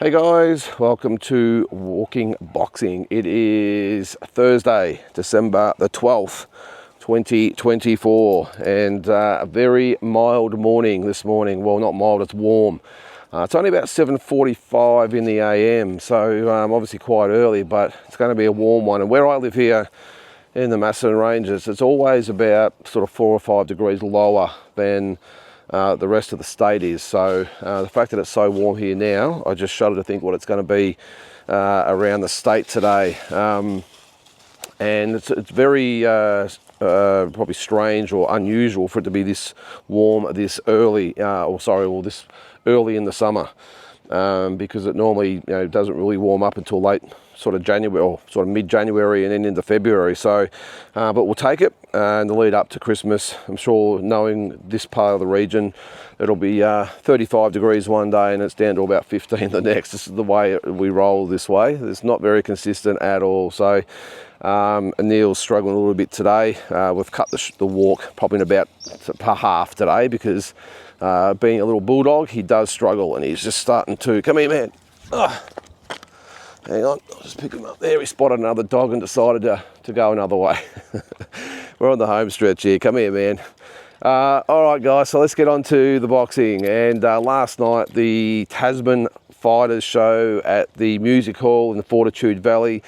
Hey guys, welcome to Walking Boxing. It is Thursday, December the 12th, 2024, and a very mild morning this morning. Well, not mild, it's warm. It's only about 7:45 in the AM, so obviously quite early, but it's going to be a warm one. And where I live here in the Tasman Ranges, it's always about sort of 4 or 5 degrees lower than the rest of the state is. So the fact that it's so warm here now, I just shudder to think what it's going to be around the state today. And it's very probably strange or unusual for it to be this warm this early, this early in the summer, because it normally doesn't really warm up until late sort of January or sort of mid-January and then into February. So, but we'll take it in the lead up to Christmas. I'm sure, knowing this part of the region, it'll be 35 degrees one day and it's down to about 15 the next. This is the way we roll this way. It's not very consistent at all. So Neil's struggling a little bit today. We've cut the walk probably in about per half today because being a little bulldog, he does struggle and he's just starting to, come here man. Hang on, I'll just pick him up there. He spotted another dog and decided to go another way. We're on the home stretch here. Come here, man. All right, guys, so let's get on to the boxing. And last night, the Tasman Fighters show at the Music Hall in the Fortitude Valley.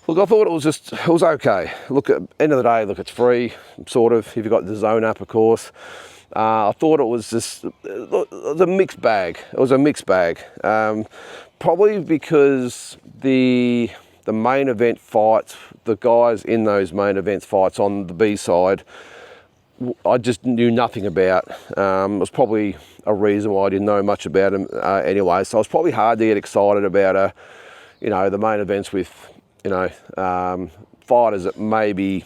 Look, I thought it was okay. Look, at the end of the day, look, it's free, sort of, if you've got the zone up, of course. I thought it was a mixed bag. It was a mixed bag. Probably because the main event fights, the guys in those main event fights on the B side, I just knew nothing about. It was probably a reason why I didn't know much about them anyway. So it was probably hard to get excited about the main events with fighters that maybe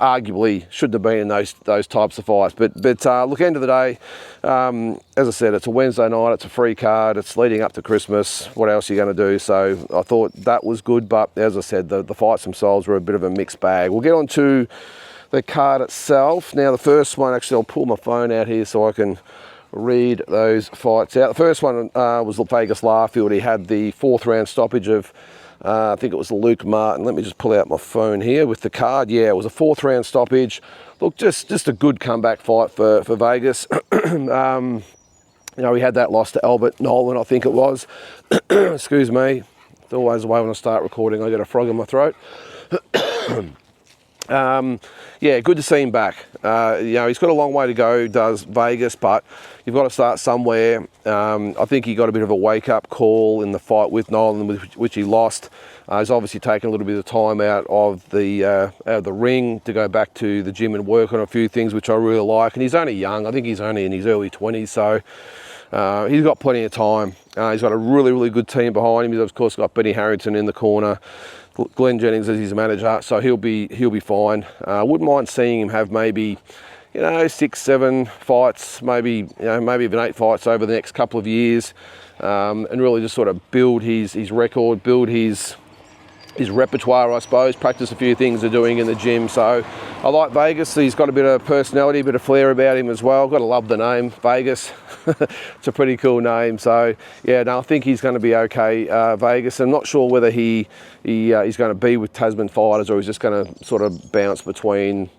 arguably shouldn't have been in those types of fights. But look, end of the day, as I said, it's a Wednesday night, it's a free card, it's leading up to Christmas. What else are you going to do? So I thought that was good, but as I said, the fights themselves were a bit of a mixed bag. We'll get on to the card itself. Now the first one, actually I'll pull my phone out here so I can read those fights out. The first one was Vegas Larfield. He had the 4th round stoppage of I think it was Luke Martin. Let me just pull out my phone here with the card. Yeah, it was a 4th round stoppage. Look, just a good comeback fight for Vegas. We had that loss to Albert Nolan, I think it was. Excuse me. It's always the way when I start recording, I get a frog in my throat. Yeah, good to see him back. He's got a long way to go, does Vegas, but you've got to start somewhere. I think he got a bit of a wake-up call in the fight with Nolan, which he lost. He's obviously taken a little bit of time out of the ring to go back to the gym and work on a few things, which I really like. And he's only young. I think he's only in his early 20s, so he's got plenty of time. He's got a really, really good team behind him. He's, of course, got Benny Harrington in the corner. Glenn Jennings is his manager, so he'll be fine. Wouldn't mind seeing him have maybe 6-7 fights, maybe even 8 fights over the next couple of years, and really just sort of build his record, build his repertoire, I suppose, practice a few things they're doing in the gym. So I like Vegas. He's got a bit of personality, a bit of flair about him as well. Got to love the name, Vegas. It's a pretty cool name. So yeah, no, I think he's going to be okay, Vegas. I'm not sure whether he's going to be with Tasman Fighters or he's just going to sort of bounce between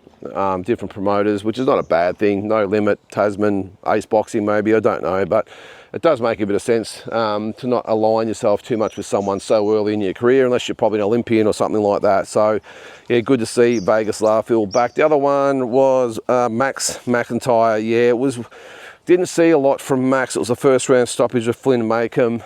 different promoters, which is not a bad thing. No Limit, Tasman, Ace Boxing maybe, I don't know, but it does make a bit of sense to not align yourself too much with someone so early in your career, unless you're probably an Olympian or something like that. So yeah, good to see Vegas Larfield back. The other one was Max McIntyre. Yeah, didn't see a lot from Max. It was the 1st round stoppage of Flynn Maycomb.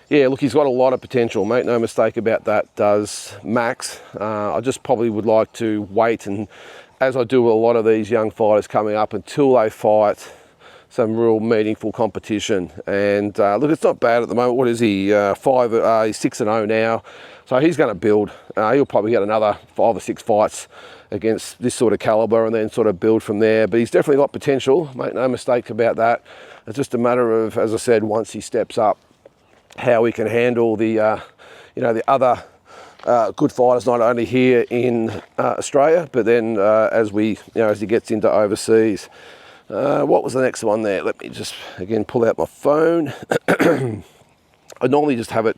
Yeah, look, he's got a lot of potential. Make no mistake about that, does Max. I just probably would like to wait, and as I do with a lot of these young fighters coming up, until they fight some real meaningful competition. And look, it's not bad at the moment. What is he? He's 6-0 now. So he's going to build. He'll probably get another 5 or 6 fights against this sort of caliber and then sort of build from there. But he's definitely got potential. Make no mistake about that. It's just a matter of, as I said, once he steps up, how he can handle the other good fighters, not only here in Australia, but then as he gets into overseas. What was the next one there? Let me just, again, pull out my phone. I normally just have it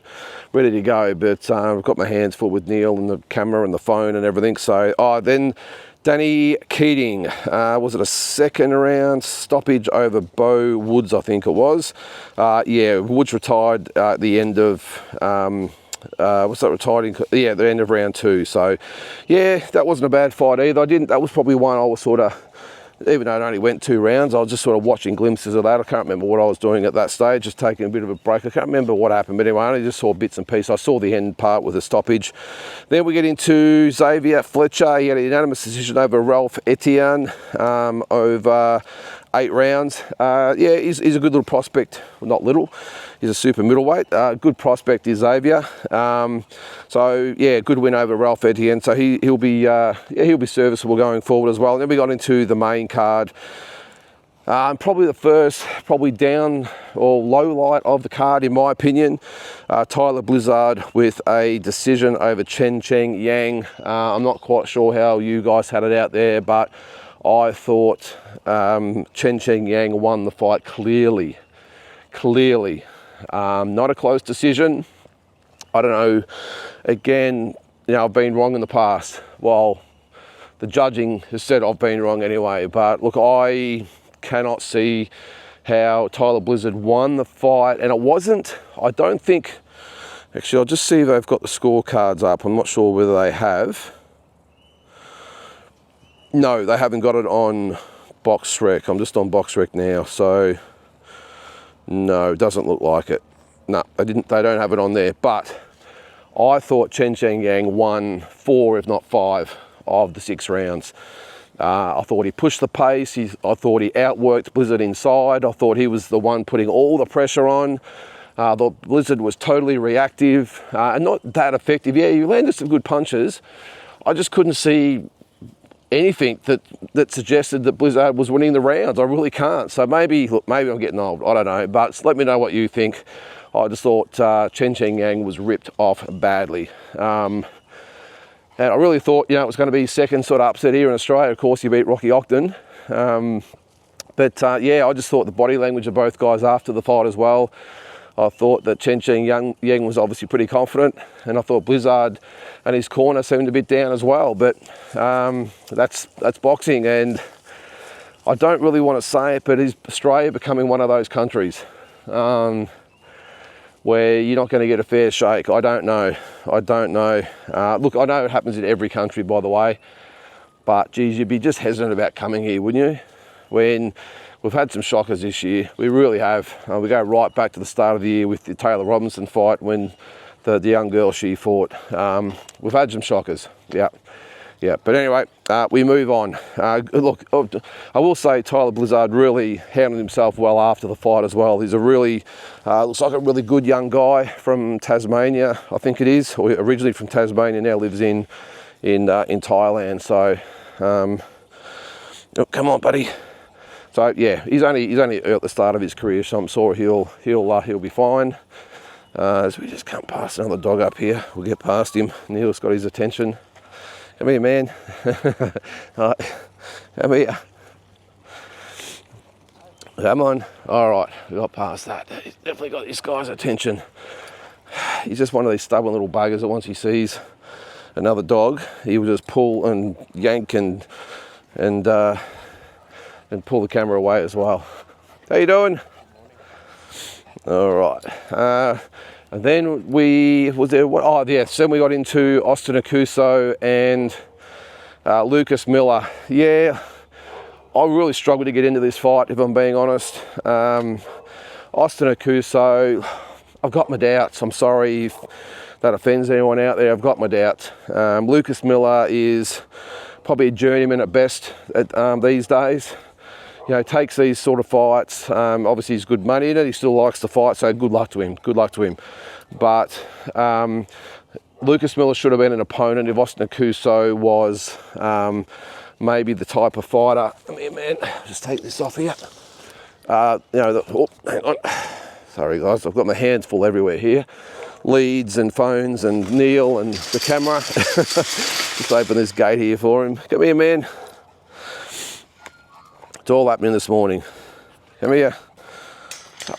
ready to go, but I've got my hands full with Neil and the camera and the phone and everything. So, then Danny Keating, was it a second round stoppage over Bo Woods, I think it was. Yeah, Woods retired at the end of, what's that, retired in, yeah, the end of round 2. So, yeah, that wasn't a bad fight either. That was probably one I was sort of, even though it only went 2 rounds, I was just sort of watching glimpses of that. I can't remember what I was doing at that stage, just taking a bit of a break. I can't remember what happened, but anyway, I only just saw bits and pieces. I saw the end part with a stoppage. Then we get into Xavier Fletcher. He had a unanimous decision over Ralph Etienne, over 8 rounds. Yeah, he's a good little prospect. Well, not little. He's a super middleweight. Good prospect is Xavier. So yeah, good win over Ralph Etienne. So he'll be serviceable going forward as well. And then we got into the main card. Probably the first, down or low light of the card, in my opinion. Tyler Blizzard with a decision over Chen Cheng Yang. I'm not quite sure how you guys had it out there, but I thought Chen Cheng Yang won the fight clearly. Not a close decision. I don't know. Again, I've been wrong in the past. Well, the judging has said I've been wrong anyway. But look, I cannot see how Tyler Blizzard won the fight. And it wasn't, I don't think, actually, I'll just see if they've got the scorecards up. I'm not sure whether they have. No, they haven't got it on BoxRec. I'm just on BoxRec now. So, no, it doesn't look like it. No, they don't have it on there. But I thought Chen Cheng Yang won 4, if not 5, of the 6 rounds. I thought he pushed the pace. I thought he outworked Blizzard inside. I thought he was the one putting all the pressure on. The Blizzard was totally reactive and not that effective. Yeah, he landed some good punches. I just couldn't see anything that suggested that Blizzard was winning the rounds. I really can't. So maybe I'm getting old. I don't know. But let me know what you think. I just thought Chen Cheng Yang was ripped off badly. And I really thought, it was going to be second sort of upset here in Australia. Of course, he beat Rocky Ogden. But yeah, I just thought the body language of both guys after the fight as well. I thought that Chen Cheng Yang was obviously pretty confident, and I thought Blizzard and his corner seemed a bit down as well. But that's boxing, and I don't really want to say it, but is Australia becoming one of those countries where you're not going to get a fair shake? I don't know. Look, I know it happens in every country, by the way, but geez, you'd be just hesitant about coming here, wouldn't you? When we've had some shockers this year, we really have. We go right back to the start of the year with the Taylor Robinson fight when the young girl she fought. We've had some shockers, yeah. But anyway, we move on. Look, I will say Tyler Blizzard really handled himself well after the fight as well. He's a really, looks like a really good young guy from Tasmania, I think it is, or originally from Tasmania, now lives in Thailand. So, oh, come on, buddy. So yeah, he's only at the start of his career, so I'm sure he'll be fine. As we just come past another dog up here, we'll get past him. Neil's got his attention. Come here, man. All right. Come here. Come on. All right, we got past that. He's definitely got this guy's attention. He's just one of these stubborn little buggers that once he sees another dog, he will just pull and yank and pull the camera away as well. How you doing? All right. And then then we got into Austin Akuso and Lucas Miller. Yeah, I really struggled to get into this fight, if I'm being honest. Austin Akuso, I've got my doubts. I'm sorry if that offends anyone out there. I've got my doubts. Lucas Miller is probably a journeyman at best these days. Takes these sort of fights. Obviously, he's good money in it. He still likes to fight, so good luck to him. Good luck to him. But Lucas Miller should have been an opponent if Austin Akuso was maybe the type of fighter. Come here, man. Just take this off here. Hang on. Sorry, guys. I've got my hands full everywhere here. Leads and phones and Neil and the camera. Just open this gate here for him. Come here, man. It's all happening this morning. Come here.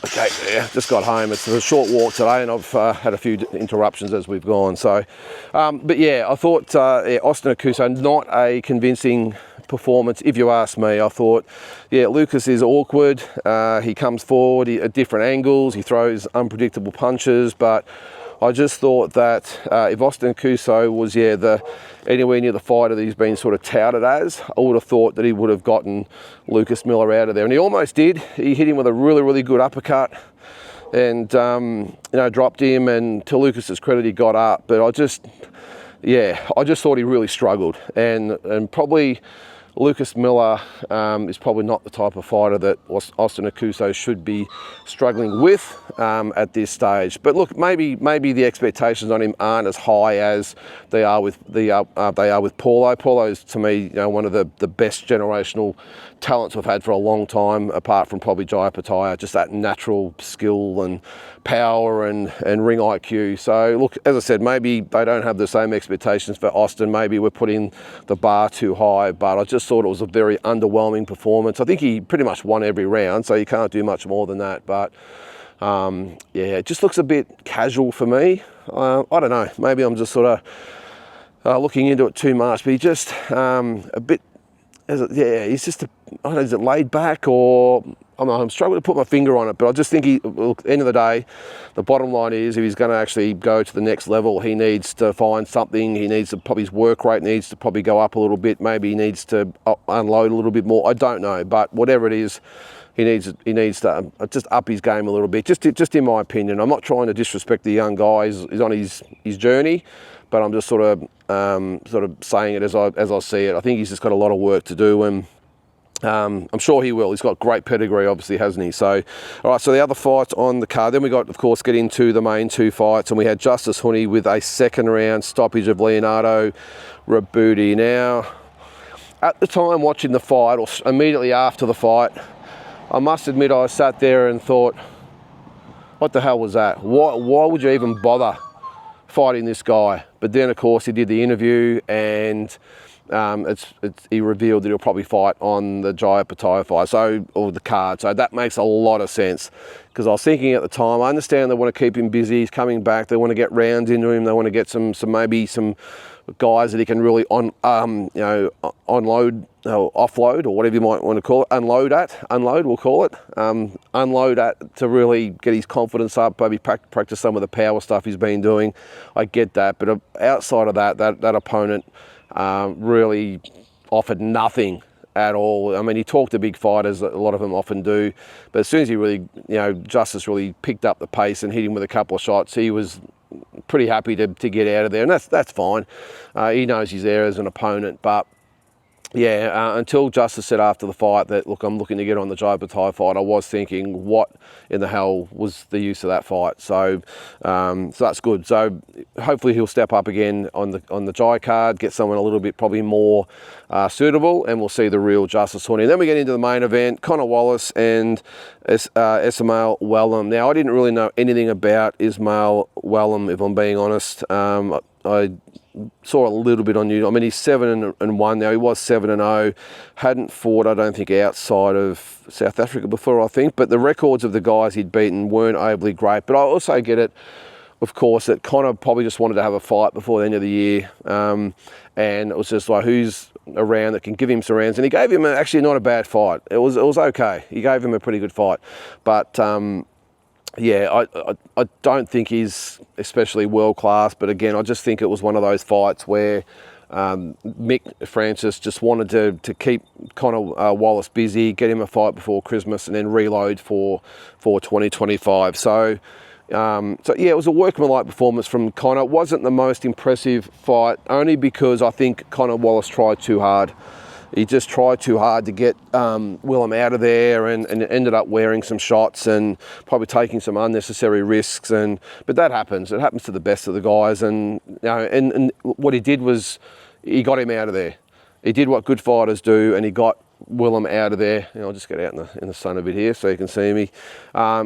Okay, yeah, just got home. It's a short walk today, and I've had a few interruptions as we've gone. So, but yeah, I thought Austin Akuso, not a convincing performance, if you ask me. I thought, yeah, Lucas is awkward. He comes forward at different angles. He throws unpredictable punches, but I just thought that if Austin Akuso was, anywhere near the fighter that he's been sort of touted as, I would have thought that he would have gotten Lucas Miller out of there. And he almost did. He hit him with a really, really good uppercut and, dropped him. And to Lucas's credit, he got up. But I just thought he really struggled. And probably Lucas Miller is probably not the type of fighter that Austin Akuso should be struggling with at this stage. But look, maybe the expectations on him aren't as high as they are with Paulo. Paulo's, to me, one of the best generational talents we've had for a long time, apart from probably Jaya Pataya. Just that natural skill and power and ring IQ. So look, as I said, maybe they don't have the same expectations for Austin. Maybe we're putting the bar too high, but I just thought it was a very underwhelming performance. I think he pretty much won every round, so you can't do much more than that. But it just looks a bit casual for me. I don't know, maybe I'm just sort of looking into it too much, but he just a bit, he's just, I don't know, is it laid back, or I'm struggling to put my finger on it, but I just think at the end of the day, the bottom line is if he's going to actually go to the next level, he needs to find something. He needs to, probably his work rate needs to probably go up a little bit. Maybe he needs to unload a little bit more. I don't know, but whatever it is, he needs to just up his game a little bit. Just in my opinion, I'm not trying to disrespect the young guy. He's on his journey, but I'm just sort of saying it as I see it. I think he's just got a lot of work to do, and I'm sure he will. He's got great pedigree, obviously, hasn't he? So, all right, so the other fights on the card. Then we got, of course, get into the main two fights, and we had Justice Huni with a second round stoppage of Leonardo Rabudi. Now, at the time watching the fight, or immediately after the fight, I must admit I sat there and thought, what the hell was that? Why would you even bother fighting this guy? But then, of course, he did the interview, and he revealed that he'll probably fight on the Jaya Pataya fight, or the card. So that makes a lot of sense, because I was thinking at the time, I understand they want to keep him busy. He's coming back. They want to get rounds into him. They want to get some guys that he can really unload, offload, or whatever you might want to call it. Unload, we'll call it. Unload at to really get his confidence up. Maybe practice some of the power stuff he's been doing. I get that, but outside of that opponent really offered nothing at all. I mean, he talked to big fighters, a lot of them often do, but as soon as he really, Justice really picked up the pace and hit him with a couple of shots, he was pretty happy to get out of there, and that's fine. He knows he's there as an opponent, but until Justice said after the fight that, look, I'm looking to get on the Jaya Pataya fight, I was thinking, what in the hell was the use of that fight? So that's good. So hopefully he'll step up again on the Jaya card, get someone a little bit probably more suitable, and we'll see the real Justice Huni. And then we get into the main event, Connor Wallace and Ismail Wellham. Now, I didn't really know anything about Ismail Wellham, if I'm being honest. I saw a little bit on YouTube. I mean, he's 7-1 now. He was 7-0. Hadn't fought, I don't think, outside of South Africa before, I think. But the records of the guys he'd beaten weren't overly great. But I also get it, of course, that Connor probably just wanted to have a fight before the end of the year. And it was just like, who's around that can give him some rounds? And he gave him actually not a bad fight. It was okay. He gave him a pretty good fight. But I don't think he's especially world class, but again, I just think it was one of those fights where Mick Francis just wanted to keep Connor Wallace busy, get him a fight before Christmas, and then reload for 2025. So it was a workmanlike performance from Connor. It wasn't the most impressive fight, only because I think Connor Wallace tried too hard. He just tried too hard to get Willem out of there, and ended up wearing some shots and probably taking some unnecessary risks. But that happens. It happens to the best of the guys. And what he did was he got him out of there. He did what good fighters do, and he got Willem out of there. I'll just get out in the sun a bit here so you can see me.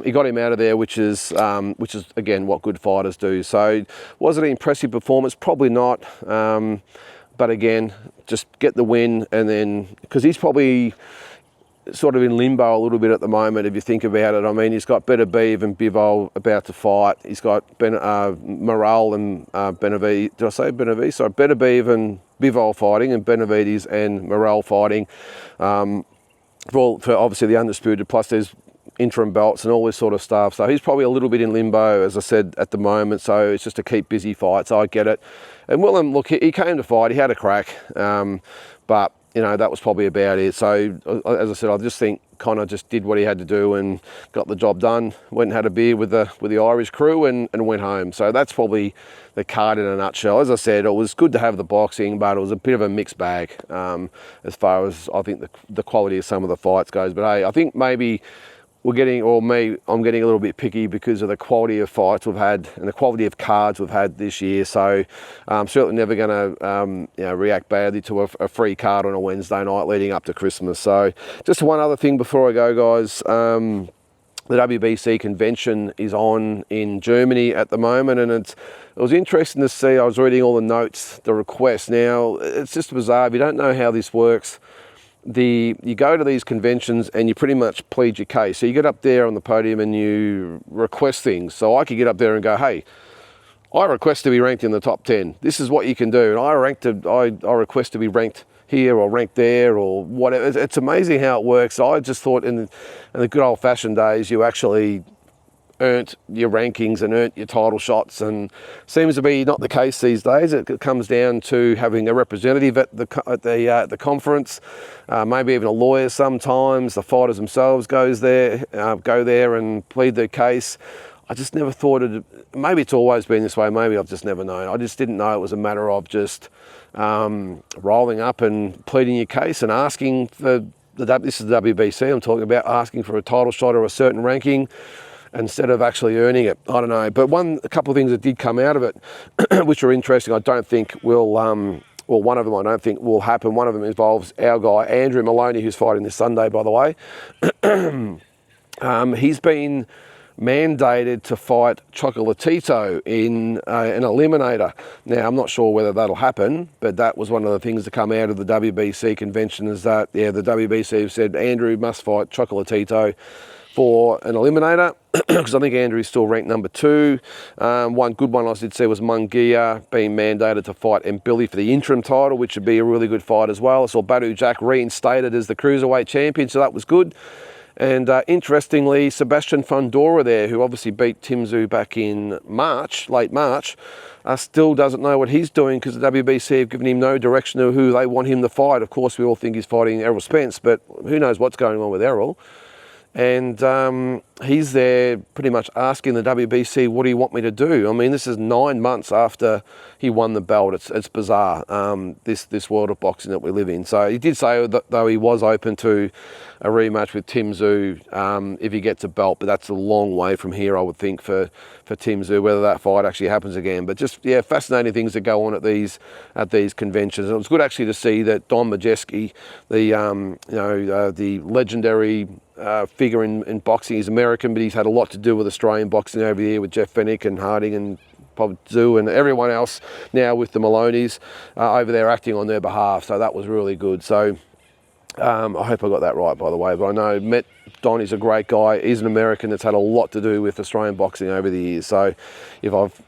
He got him out of there, which is again what good fighters do. So was it an impressive performance? Probably not. But again, just get the win, and then, because he's probably, sort of in limbo a little bit at the moment, if you think about it. I mean, he's got Benavides and Bivol about to fight. He's got Morale and Benavides. Did I say Benavides? Sorry, Benavides and Bivol fighting, and Benavides and Morale fighting. For obviously the undisputed, plus there's interim belts and all this sort of stuff. So he's probably a little bit in limbo, as I said, at the moment. So it's just to keep busy fights. I get it. And Willem, look, he came to fight. He had a crack, but you know, that was probably about it. So as I said, I just think Connor just did what he had to do and got the job done. Went and had a beer with the Irish crew and went home. So that's probably the card in a nutshell. As I said, it was good to have the boxing, but it was a bit of a mixed bag as far as I think the quality of some of the fights goes. But hey, I think maybe I'm getting a little bit picky because of the quality of fights we've had and the quality of cards we've had this year. So I'm certainly never going to react badly to a free card on a Wednesday night leading up to Christmas. So just one other thing before I go, guys. The WBC convention is on in Germany at the moment, and it was interesting to see. I was reading all the notes, the requests. Now, it's just bizarre. If you don't know how this works, you go to these conventions and you pretty much plead your case. So you get up there on the podium and you request things. So I could get up there and go, hey, I request to be ranked in the top 10. This is what you can do. And I request to be ranked here or ranked there or whatever. It's amazing how it works. I just thought in the good old fashioned days, you actually earned your rankings and earned your title shots, and seems to be not the case these days. It comes down to having a representative at the conference, maybe even a lawyer sometimes. The fighters themselves go there and plead their case. I just never thought maybe it's always been this way, maybe I've just never known. I just didn't know it was a matter of just rolling up and pleading your case and asking for this is the WBC I'm talking about, asking for a title shot or a certain ranking, instead of actually earning it. I don't know. But a couple of things that did come out of it, which are interesting, I don't think will, one of them I don't think will happen. One of them involves our guy, Andrew Maloney, who's fighting this Sunday, by the way. He's been mandated to fight Chocolatito in an eliminator. Now, I'm not sure whether that'll happen, but that was one of the things to come out of the WBC convention, is that, the WBC have said Andrew must fight Chocolatito for an eliminator, because I think Andrew's still ranked number 2. One good one I did see was Munguia being mandated to fight Mbili for the interim title, which would be a really good fight as well. I saw Badu Jack reinstated as the cruiserweight champion, so that was good. And interestingly, Sebastian Fundora there, who obviously beat Tim Tszyu back in late March, still doesn't know what he's doing, because the WBC have given him no direction of who they want him to fight. Of course, we all think he's fighting Errol Spence, but who knows what's going on with Errol. And he's there pretty much asking the WBC, what do you want me to do? I mean, this is 9 months after he won the belt. It's bizarre, this world of boxing that we live in. So he did say that, though, he was open to a rematch with Tim Tszyu if he gets a belt, but that's a long way from here, I would think, for Tim Tszyu, whether that fight actually happens again. But just, fascinating things that go on at these conventions. And it was good actually to see that Don Majeski, the legendary figure in boxing, he's American, but he's had a lot to do with Australian boxing over the year with Jeff Fennick and Harding and Bob Tszyu and everyone else now with the Maloneys over there acting on their behalf. So that was really good. So I hope I got that right, by the way. But I know met Don, he's a great guy. He's an American that's had a lot to do with Australian boxing over the years. So if I've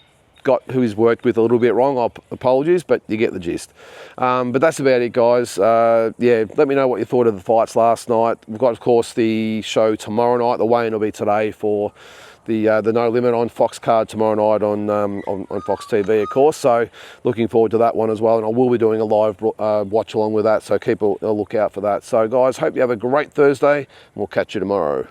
got who he's worked with a little bit wrong, apologies, but you get the gist. But that's about it, guys. Let me know what you thought of the fights last night. We've got, of course, the show tomorrow night. The weigh-in will be today for the No Limit on Fox card tomorrow night on Fox TV, of course. So looking forward to that one as well. And I will be doing a live watch along with that. So keep a lookout for that. So, guys, hope you have a great Thursday, and we'll catch you tomorrow.